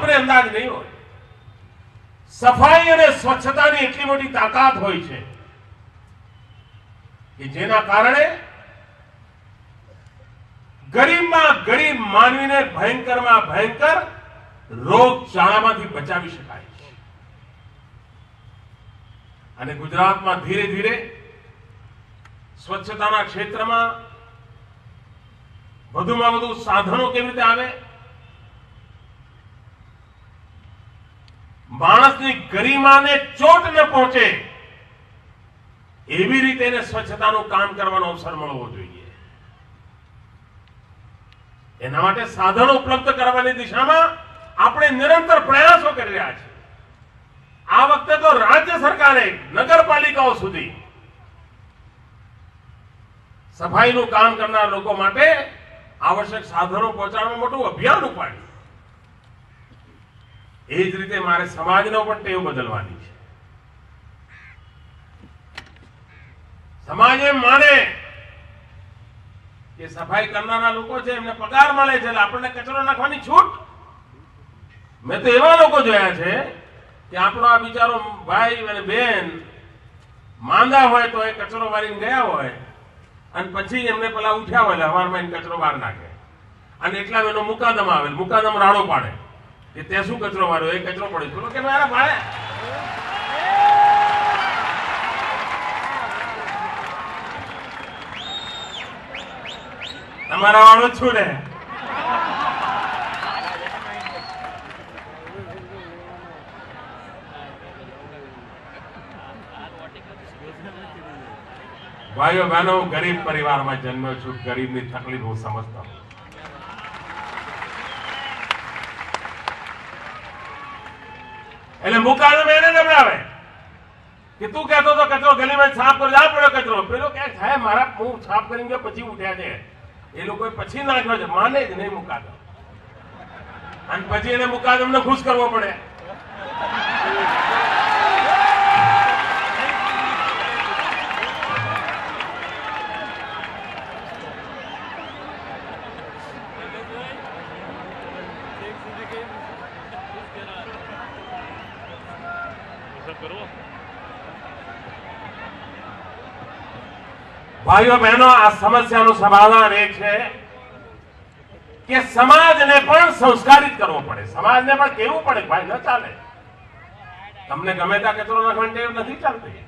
આપને અંદાજ નહીં હોય. સફાઈ અને સ્વચ્છતાની એટલી મોટી તાકાત હોય છે કે જેના કારણે ગરીબમાં ગરીબ માનવીને ભયંકરમાં ભયંકર રોગચાળામાંથી બચાવી શકાય છે. અને ગુજરાતમાં ધીરે ધીરે સ્વચ્છતાના ક્ષેત્રમાં વધુમાં વધુ સાધનો કેવી રીતે આવે, માણસની ગરિમાને ચોટ ન પહોંચે એવી રીતે એને સ્વચ્છતાનું કામ કરવાનો અવસર મળવો જોઈએ. એના માટે સાધનો ઉપલબ્ધ કરવાની દિશામાં આપણે નિરંતર પ્રયાસો કરી રહ્યા છીએ. આ વખતે તો રાજ્ય સરકારે નગરપાલિકાઓ સુધી સફાઈનું કામ કરનાર લોકો માટે આવશ્યક સાધનો પહોંચાડવા મોટું અભિયાન ઉપાડ્યું. એ જ રીતે મારે સમાજનો પણ ટેવ બદલવાની છે. સમાજ એમ માને કે સફાઈ કરનારા લોકો છે એમને પગાર મળે છે એટલે આપણને કચરો નાખવાની છૂટ. મેં તો એવા લોકો જોયા છે કે આપણો આ બિચારો ભાઈ અને બેન માંદા હોય તો એ કચરો વાળીને ગયા હોય અને પછી એમને પેલા ઉઠ્યા હોય હવારમાં કચરો બહાર નાખે અને એટલા એનો મુકાદમ આવે, મુકાદમ રાડો પાડે કે તે શું કચરો વાળ્યો, એ કચરો પડે બોલો કે મારા ભાઈ તમારા વાળો છું ને. ભાઈઓ બહેનો, હું ગરીબ પરિવારમાં જન્મ્યો છું, ગરીબની તકલીફ હું સમજતો હું. એટલે મુકાદમ એને નબળાવે કે તું કહેતો તો કચરો ગલીમાં સાફ કરી જા પડ્યો કચરો, પેલો ક્યાંક થાય મારા હું સાફ કરીને ગયો પછી ઉઠ્યા છે એ લોકો પછી નાખ્યો છે, માને જ નહીં મુકાદમ. અને પછી એને મુકાદમને ખુશ કરવો પડે. ભાઈઓ બહેનો, આ સમસ્યાનું સમાધાન એ છે કે સમાજને પણ સંસ્કારિત કરવો પડે. સમાજને પણ કહેવું પડે ભાઈ ન ચાલે, તમને ગમે ત્યાં કચરો નાખવાની ટેવ નથી ચાલતી.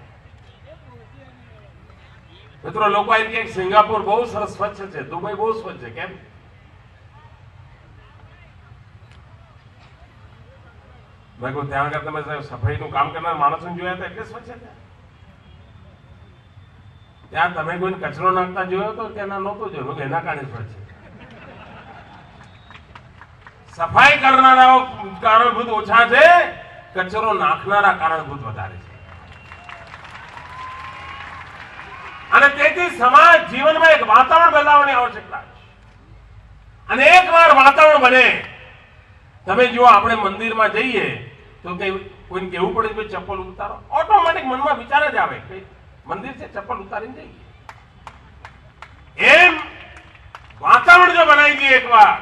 મિત્રો, લોકો એમ કે સિંગાપુર બહુ સરસ સ્વચ્છ છે, દુબઈ બહુ સ્વચ્છ છે. કેમ? મેં કહ્યું ત્યાં આગળ તમે સફાઈનું કામ કરનાર માણસોને જોયા હતા એટલે સ્વચ્છ છે. ત્યાં તમે કોઈને કચરો નાખતા જોયો તો ત્યાં નહોતો જોયો, એના કારણે સ્વચ્છ છે. સફાઈ કરનારાઓ કારણભૂત ઓછા છે, કચરો નાખનારા કારણભૂત વધારે છે. અને તેથી સમાજ જીવનમાં એક વાતાવરણ બદલાવવાની આવશ્યકતા છે. અને એકવાર વાતાવરણ બને, તમે જો આપણે મંદિરમાં જઈએ તો કે કોઈને કહેવું પડે કે ચપ્પલ ઉતારો, ઓટોમેટિક મનમાં વિચાર જ આવે કે મંદિર છે ચપ્પલ ઉતારીને જઈએ. એમ વાતાવરણ જો બનાવી દઈએ એકવાર,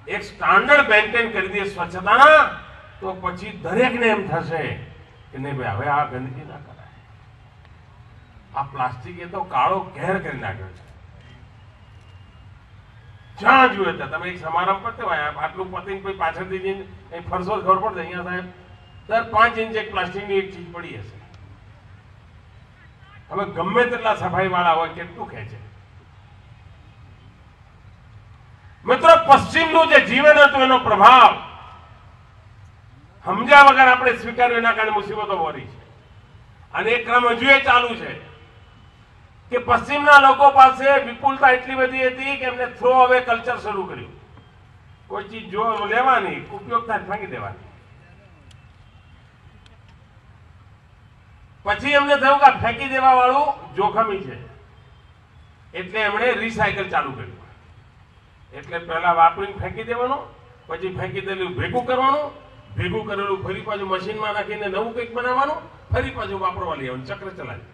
એક સ્ટાન્ડર્ડ મેન્ટેન કરી દઈએ સ્વચ્છતાના, તો પછી દરેકને એમ થશે કે નહીં ભાઈ હવે આ ગંદકી ના કરાય. આ પ્લાસ્ટિક એ તો કાળો ઘેર કરી નાખ્યો છે. જ્યાં જોઈએ ત્યાં તમે એક સમારંભ કરते હોય આટલું પતિને કોઈ પાછળથી જઈને ફરશો ખબર પડશે અહીંયા સાહેબ દર 5 ઇંચ એક પ્લાસ્ટિકની એક ચીજ પડી હશે. હવે ગમે તેટલા સફાઈ વાળા હોય કેટલું ખેંચે. મિત્રો, પશ્ચિમનું જે જીવન હતું એનો પ્રભાવ સમજ્યા વગર આપણે સ્વીકાર્યો, એના કારણે મુસીબતો વળી છે. અને એ ક્રમ હજુ એ ચાલુ છે કે પશ્ચિમના લોકો પાસે વિપુલતા એટલી બધી હતી કે એમને થ્રો અવે કલ્ચર શરૂ કર્યું. કોઈ ચીજ જો લેવાની, ઉપયોગ થાય ફેંકી દેવાની. પછી એમને થયું કે ફેંકી દેવા વાળું જોખમી છે, એટલે એમણે રિસાયકલ ચાલુ કર્યું. એટલે પહેલા વાપરીને ફેંકી દેવાનું, પછી ફેંકી દેલું ભેગું કરવાનું, ભેગું કરેલું ફરી પાછું મશીનમાં નાખીને નવું કંઈક બનાવવાનું, ફરી પાછું વાપરવા લેવાનું, ચક્ર ચલાવ્યું.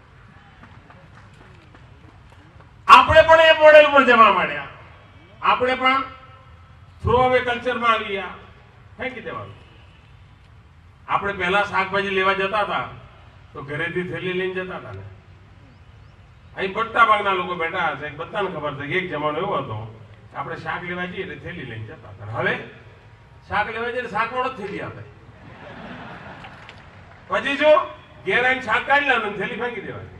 આપણે પણ એ મોડેલ પર જવા માંડ્યા. આપણે પણ થ્રો અવે કલ્ચરમાં આવી ગયા, ફેંકી દેવાનું. આપણે પહેલા શાકભાજી લેવા જતા હતા તો ઘરેથી થેલી લઈને જતા હતા ને. અહીં મોટા ભાગના લોકો બેઠા હશે, બધાને ખબર છે કે એક જમાનો એવો હતો કે આપણે શાક લેવા જઈએ એટલે થેલી લઈને જતા હતા. હવે શાક લેવા જઈએ શાક વાળો જ થેલી આપે. પછી જો ઘેર આવીને શાક કાઢી લેવાનું, થેલી ફેંકી દેવાની.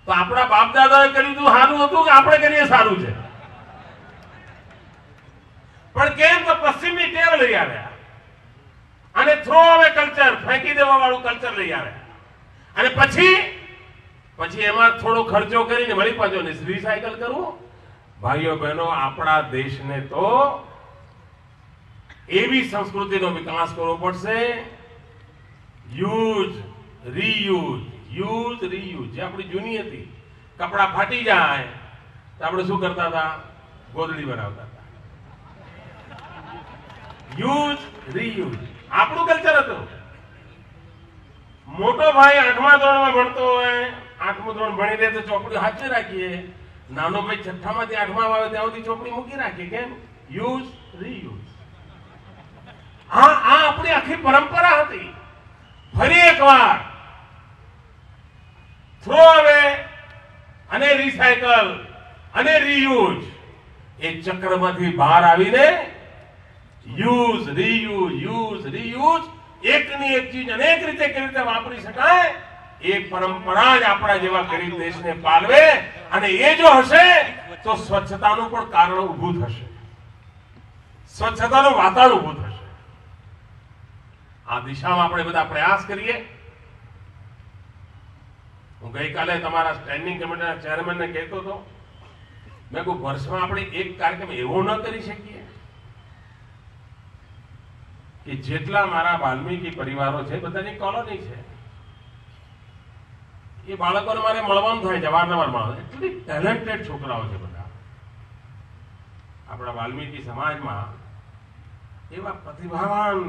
તો આપણા બાપ દાદાએ કર્યું હતું સારું હતું કે આપણે કરીએ સારું છે? પણ કેમ તો પશ્ચિમની ટેવ લઈ આવ્યા અને થ્રો અવે કલ્ચર, ફેંકી દેવા વાળું કલ્ચર લઈ આવ્યા. અને પછી એમાં થોડો ખર્ચો કરીને વળી પાછો રિસાયકલ કરવું. ભાઈઓ બહેનો, આપણા દેશને તો એવી સંસ્કૃતિનો વિકાસ કરવો પડશે. Use reuse, use reuse. જે આપણી જૂની હતી, કપડા ફાટી જાય તો આપણે શું કરતા હતા? ગોદડી બનાવતા હતા. યુઝ રીયુઝ આપણું કલ્ચર હતું. મોટો ભાઈ 8મા ધોરણમાં ભણતો હોય, 8મું ધોરણ ભણી લે તો ચોપડી હાથે રાખીએ. નાનો ભાઈ 6ઠ્ઠામાંથી 8મા આવે ત્યાં સુધી ચોપડી મૂકી રાખીએ. કેમ? Use reuse. આ આપણી આખી પરંપરા હતી. ફરી એકવાર થ્રો અવે અને રિસાયકલ અને રીયુઝ એ ચક્રમાંથી બહાર આવીને યુઝ રીયુઝ, યુઝ રીયુઝ, એકની એક ચીજ અનેક રીતે કેવી રીતે વાપરી શકાય એ પરંપરા જ આપણા જેવા ગરીબ દેશને પાલવે. અને એ જો હશે તો સ્વચ્છતાનું પણ કારણ ઊભું થશે, સ્વચ્છતાનું વાતાવરણ ઊભું થશે. આ દિશામાં આપણે બધા પ્રયાસ કરીએ. હું ગઈકાલે તમારા સ્ટેન્ડિંગ કમિટીના ચેરમેનને કહેતો હતો, મેં કોઈ વર્ષમાં આપણે એક કાર્યક્રમ એવો ન કરી શકીએ કે જેટલા મારા વાલ્મીકી પરિવારો છે બધાની કોલોની છે, એ બાળકોને મારે મળવાનું થાય છે અવારનવાર. મળવાનું એટલી ટેલેન્ટેડ છોકરાઓ છે બધા આપણા વાલ્મીકી સમાજમાં. એવા પ્રતિભાવાન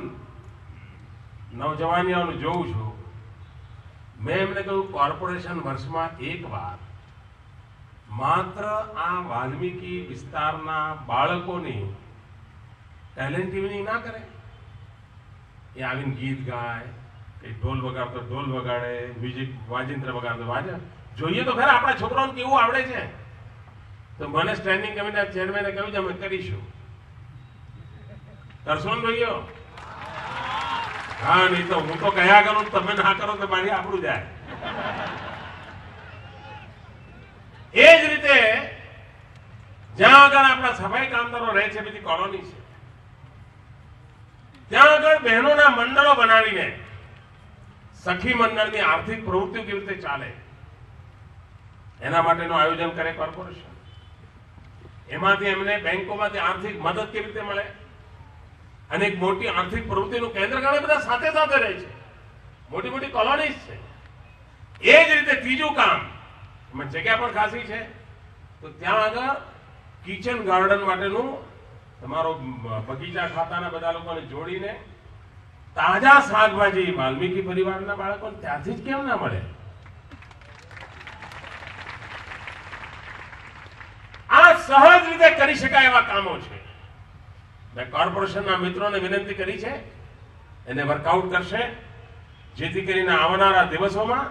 નવજવાનીઓને જોઉં છું. મેં એમને કહ્યું કોર્પોરેશન વર્ષમાં એકવાર માત્ર આ વાલ્મીકી વિસ્તારના બાળકોની ટેલેન્ટ ઇવનિંગ ના કરે. એ આવીને ગીત ગાય, કઈ ઢોલ વગાડતો ઢોલ વગાડે, મ્યુઝિક વાજિંત્ર વગાડતો વાજે. જોઈએ તો ખરા આપણા છોકરાઓને કેવું આવડે છે. તો મને સ્ટેન્ડિંગ કમિટીના ચેરમેને કહ્યું છે અમે કરીશું. કરશો ને ભાઈઓ? હા, નહીં તો હું તો કયા કરું, તમે ના કરો તો મારી આપણું જાય. એ જ રીતે જ્યાં આગળ આપણા સફાઈ કામદારો રહે છે, બધી કોલોની છે, ત્યાં આગળ બહેનોના મંડળો બનાવીને સખી મંડળની આર્થિક પ્રવૃત્તિઓ કેવી રીતે ચાલે એના માટેનું આયોજન કરે કોર્પોરેશન. એમાંથી એમને બેંકોમાંથી આર્થિક મદદ કેવી રીતે મળે અને એક મોટી આર્થિક પ્રવૃત્તિનું કેન્દ્ર ઘણા બધા સાથે સાથે રહે છે, મોટી મોટી કોલોનીઝ છે. એ જ રીતે ત્રીજું કામ, એમાં જગ્યા પણ ખાસી છે, તો ત્યાં આગળ કિચન ગાર્ડન માટેનું તમારો બગીચા ખાતાના બધા લોકોને જોડીને તાજા શાકભાજી વાલ્મીકી પરિવારના બાળકોને ત્યાંથી જ કેમ ના મળે? આ સહજ રીતે કરી શકાય એવા કામો છે. મેં કોર્પોરેશનના મિત્રોને વિનંતી કરી છે, એને વર્કઆઉટ કરશે, જેથી કરીને આવનારા દિવસોમાં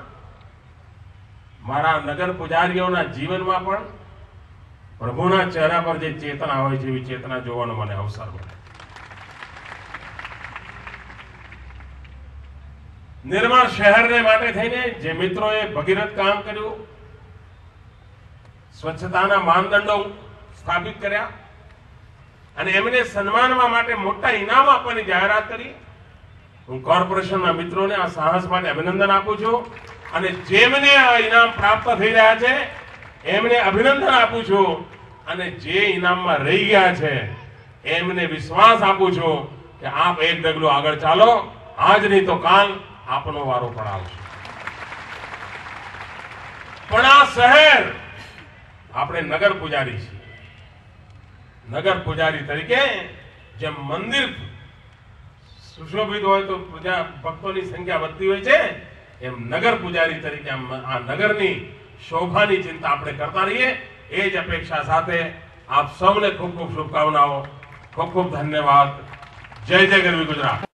મારા નગર પૂજારીઓના જીવનમાં પણ પ્રભુના ચહેરા પર જે ચેતના હોય છે એવી ચેતના જોવાનો મને અવસર મળે. નિર્મળ શહેરને માટે થઈને જે મિત્રોએ ભગીરથ કામ કર્યું, સ્વચ્છતાના માનદંડો સ્થાપિત કર્યા અને એમને સન્માનવા માટે મોટા ઇનામ આપવાની જાહેરાત કરી, હું કોર્પોરેશનના મિત્રોને આ સાહસ માટે અભિનંદન આપું છું. અને જેમને આ ઇનામ પ્રાપ્ત થઈ રહ્યા છે એમને અભિનંદન આપું છું. અને જે ઇનામમાં રહી ગયા છે એમને વિશ્વાસ આપું છું કે આપ એક ડગલું આગળ ચાલો, આજ નહીં તો કાલ આપનો વારો પણ આવશે. પણ આ શહેર, આપણે નગર પૂજારી છીએ. નગર પૂજારી તરીકે જેમ મંદિર સુશોભિત હોય તો પૂજા ભક્તોની સંખ્યા વધતી હોય છે, એમ નગર પૂજારી તરીકે આ નગરની શોભાની ચિંતા આપણે કરતા રહીએ. એ જ અપેક્ષા સાથે આપ સૌને ખૂબ ખૂબ શુભકામનાઓ, ખૂબ ખૂબ ધન્યવાદ. જય જય ગરવી ગુજરાત.